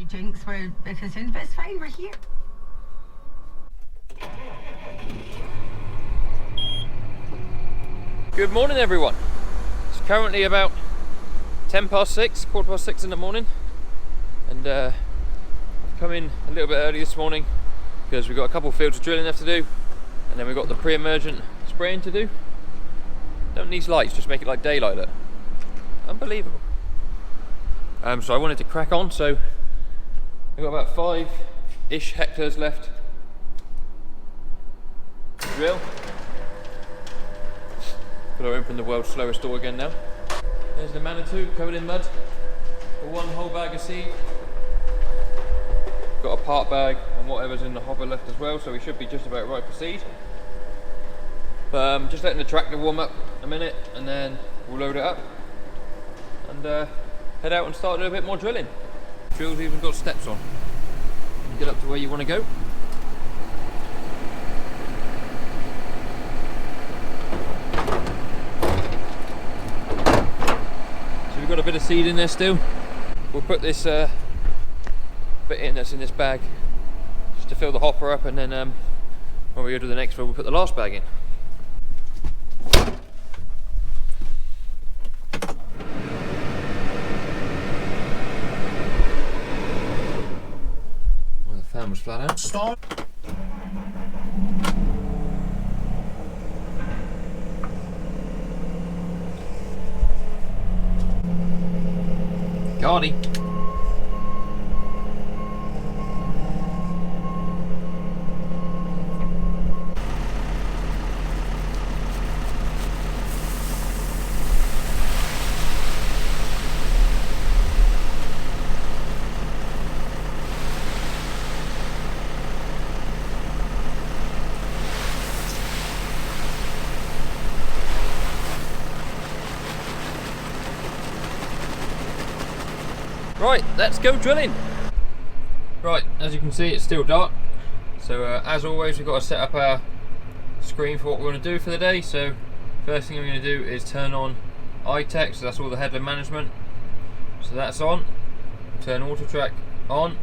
jinx where it is in, but it's fine, we're here. Good morning everyone. It's currently about 6:10, 6:15 in the morning, and I've come in a little bit early this morning because we've got a couple of fields of drilling left to do, and then we've got the pre-emergent spraying to do. Don't need lights, just make it like daylight. Look. Unbelievable. So I wanted to crack on, so we've got about 5-ish hectares left to drill. Gotta open the world's slowest door again now. There's the Manitou covered in mud. Got 1 whole bag of seed. Got a part bag and whatever's in the hopper left as well, so we should be just about right for seed. Just letting the tractor warm up a minute, and then we'll load it up and head out and start doing a bit more drilling. Drill's even got steps on. You get up to where you want to go. So we've got a bit of seed in there still. We'll put this bit in that's in this bag just to fill the hopper up, and then when we go to the next one, we'll put the last bag in. Fan was flat out. Stop. Gardy. Right, let's go drilling. Right, as you can see, it's still dark. So as always, we've got to set up our screen for what we're going to do for the day. So first thing I'm going to do is turn on iTech, so that's all the headland management. So that's on. Turn auto track on.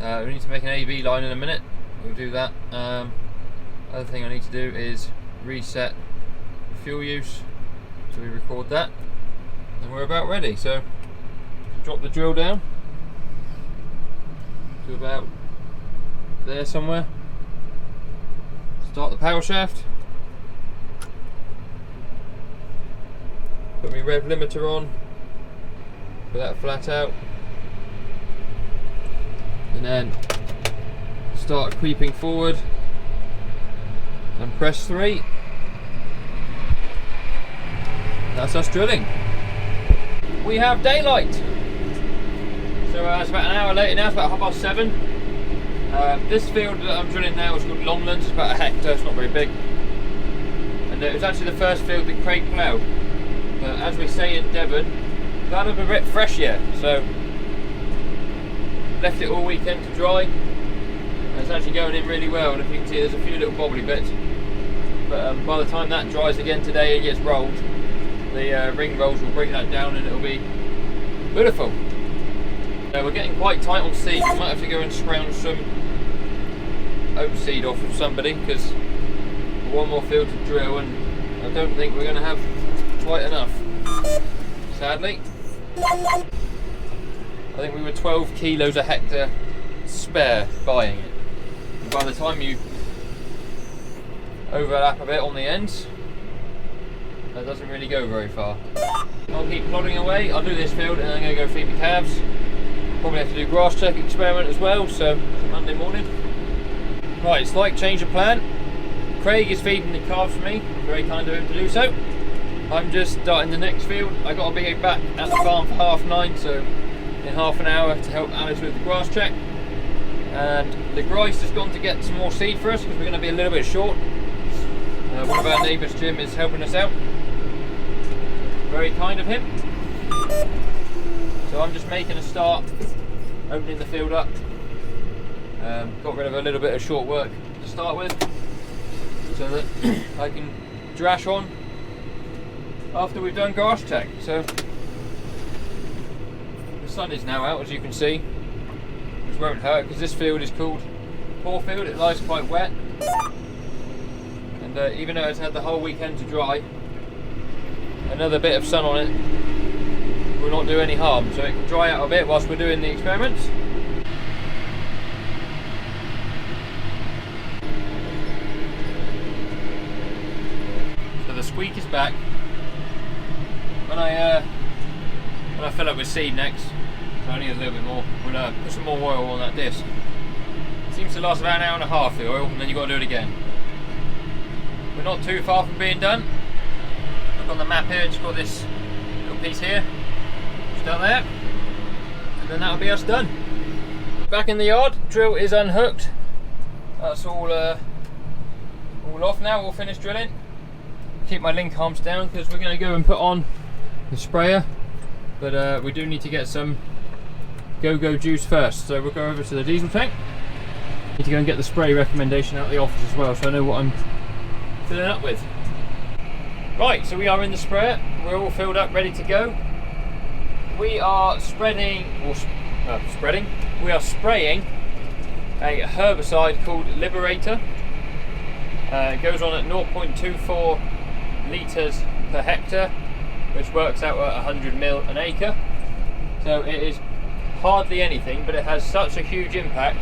We need to make an AB line in a minute. We'll do that. Other thing I need to do is reset fuel use. So we record that. And we're about ready. So drop the drill down to about there somewhere. Start the power shaft. Put my rev limiter on. Put that flat out. And then start creeping forward and press 3. That's us drilling. We have daylight. So it's about an hour later now, it's about 7:30. This field that I'm drilling now is called Longlands, it's about 1 hectare, it's not very big. And it was actually the first field that Craig ploughed. But as we say in Devon, glad I'm a bit fresh yet, so left it all weekend to dry. And it's actually going in really well, and if you can see there's a few little bobbly bits. But by the time that dries again today and gets rolled, the ring rolls will bring that down and it'll be beautiful. We're getting quite tight on seed. We might have to go and scrounge some oat seed off of somebody, because one more field to drill and I don't think we're going to have quite enough, sadly. I think we were 12 kilos a hectare spare buying it. And by the time you overlap a bit on the ends, that doesn't really go very far. I'll keep plodding away. I'll do this field and then I'm going to go feed the calves. Probably have to do grass check experiment as well, so it's Monday morning. Right, slight change of plan. Craig is feeding the calves for me, very kind of him to do so. I'm just starting the next field. I got to be back at the farm for 9:30, so in half an hour to help Alice with the grass check. And the Grice has gone to get some more seed for us because we're going to be a little bit short. One of our neighbours, Jim, is helping us out. Very kind of him. So I'm just making a start, opening the field up. Got rid of a little bit of short work to start with, so that I can drash on after we've done grass check. So the sun is now out, as you can see. which won't hurt because this field is called poor field. It lies quite wet, and even though it's had the whole weekend to dry, another bit of sun on it will not do any harm, so it can dry out a bit whilst we're doing the experiments. So the squeak is back. When I fill up with seed next, so I need a little bit more, we'll put some more oil on that disc. It seems to last about an hour and a half, the oil, and then you've got to do it again. We're not too far from being done. Look on the map here, it's got this little piece here, just down there, and then that'll be us done. Back in the yard, drill is unhooked. That's all off now, we'll finish drilling. Keep my link arms down because we're going to go and put on the sprayer, but we do need to get some go-go juice first, so we'll go over to the diesel tank. Need to go and get the spray recommendation out of the office as well, so I know what I'm filling up with. Right, so we are in the sprayer, we're all filled up, ready to go. We are spraying a herbicide called Liberator. It goes on at 0.24 litres per hectare, which works out at 100 mil an acre. So it is hardly anything, but it has such a huge impact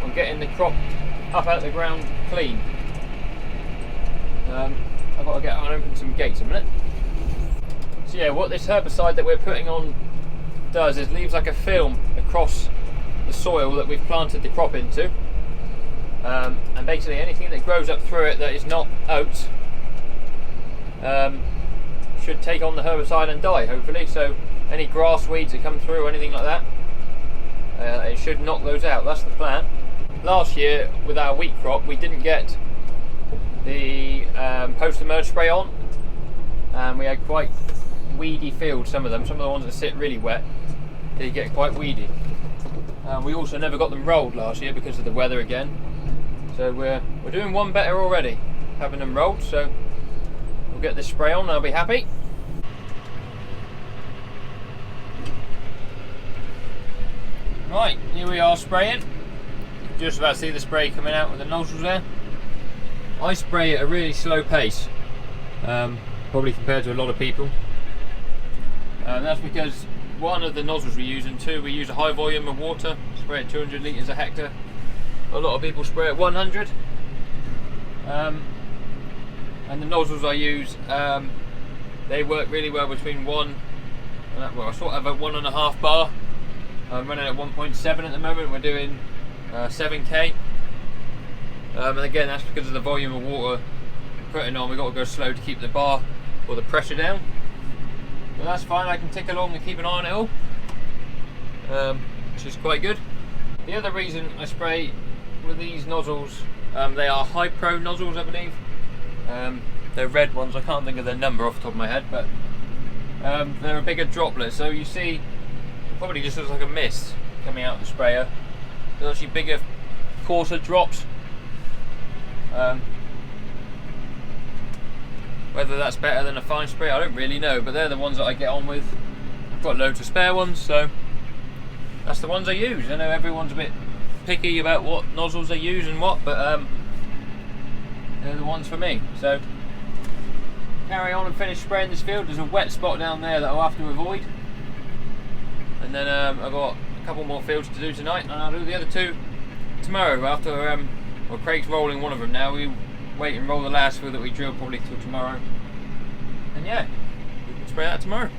on getting the crop up out of the ground clean. I've got to get on and open some gates a minute. So yeah, what this herbicide that we're putting on does is leaves like a film across the soil that we've planted the crop into, and basically anything that grows up through it that is not oats should take on the herbicide and die, hopefully. So any grass weeds that come through or anything like that, it should knock those out. That's the plan. Last year with our wheat crop we didn't get the post-emerge spray on, and we had quite weedy fields, some of the ones that sit really wet, they get quite weedy. We also never got them rolled last year because of the weather again, so we're doing one better already, having them rolled, so we'll get this spray on and I'll be happy. Right, here we are spraying. Just about to see the spray coming out with the nozzles there. I spray at a really slow pace, probably compared to a lot of people. That's because one of the nozzles we use, and two, we use a high volume of water, spray at 200 litres a hectare. A lot of people spray at 100. And the nozzles I use, they work really well between well, I sort of have a 1.5 bar. I'm running at 1.7 at the moment, we're doing 7k. And again, that's because of the volume of water we're putting on. We've got to go slow to keep the bar or the pressure down. But that's fine, I can tick along and keep an eye on it all, which is quite good. The other reason I spray with these nozzles, they are high pro nozzles, I believe. They're red ones, I can't think of their number off the top of my head, but they're a bigger droplet, so you see, it probably just looks like a mist coming out of the sprayer. There's actually bigger, coarser drops. Whether that's better than a fine spray, I don't really know, but they're the ones that I get on with. I've got loads of spare ones, so that's the ones I use. I know everyone's a bit picky about what nozzles they use and what, but they're the ones for me. So carry on and finish spraying this field. There's a wet spot down there that I'll have to avoid, and then I've got a couple more fields to do tonight, and I'll do the other two tomorrow after well, Craig's rolling one of them now. We wait and roll the last field that we drill probably till tomorrow, and yeah, we can spray that tomorrow.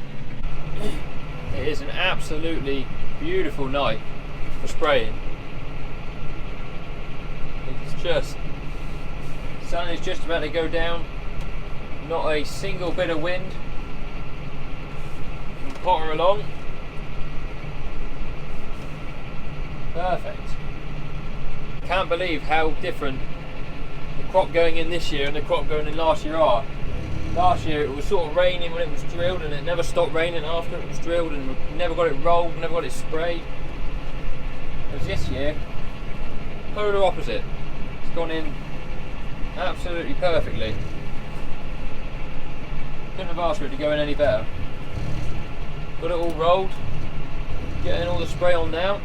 It is an absolutely beautiful night for spraying. It's just, the sun is just about to go down, not a single bit of wind. You can potter along. Perfect. Can't believe how different the crop going in this year and the crop going in last year are. Last year it was sort of raining when it was drilled, and it never stopped raining after it was drilled, and we never got it rolled, never got it sprayed. Whereas this year, polar opposite. It's gone in absolutely perfectly. Couldn't have asked for it to go in any better. Got it all rolled, getting all the spray on now.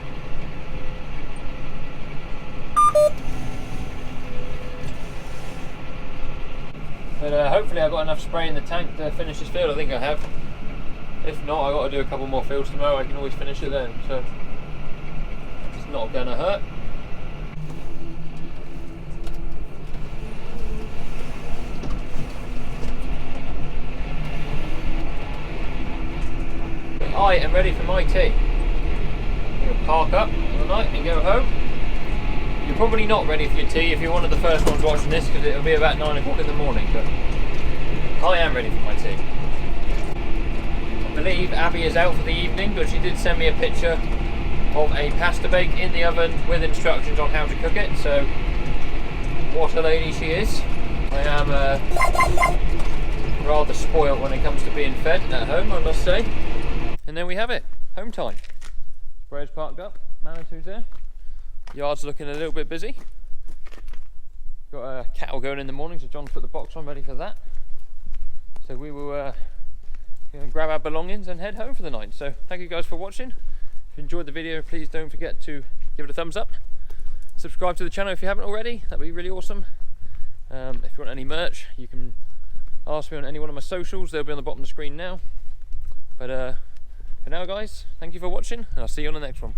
But hopefully I've got enough spray in the tank to finish this field. I think I have. If not, I've got to do a couple more fields tomorrow. I can always finish it then, so it's not going to hurt. I am ready for my tea. I'm going to park up for the night and go home. You're probably not ready for your tea if you're one of the first ones watching this, because it'll be about 9 o'clock in the morning, but I am ready for my tea. I believe Abby is out for the evening, but she did send me a picture of a pasta bake in the oven with instructions on how to cook it, so what a lady she is. I am rather spoiled when it comes to being fed at home, I must say. And there we have it, home time. Sprayer's parked up, Manitou's there. Yard's looking a little bit busy. Got a cattle going in the morning, so John's put the box on ready for that. So we will grab our belongings and head home for the night. So thank you guys for watching. If you enjoyed the video, please don't forget to give it a thumbs up. Subscribe to the channel if you haven't already, that'd be really awesome. If you want any merch, you can ask me on any one of my socials, they'll be on the bottom of the screen now. But for now guys, thank you for watching, and I'll see you on the next one.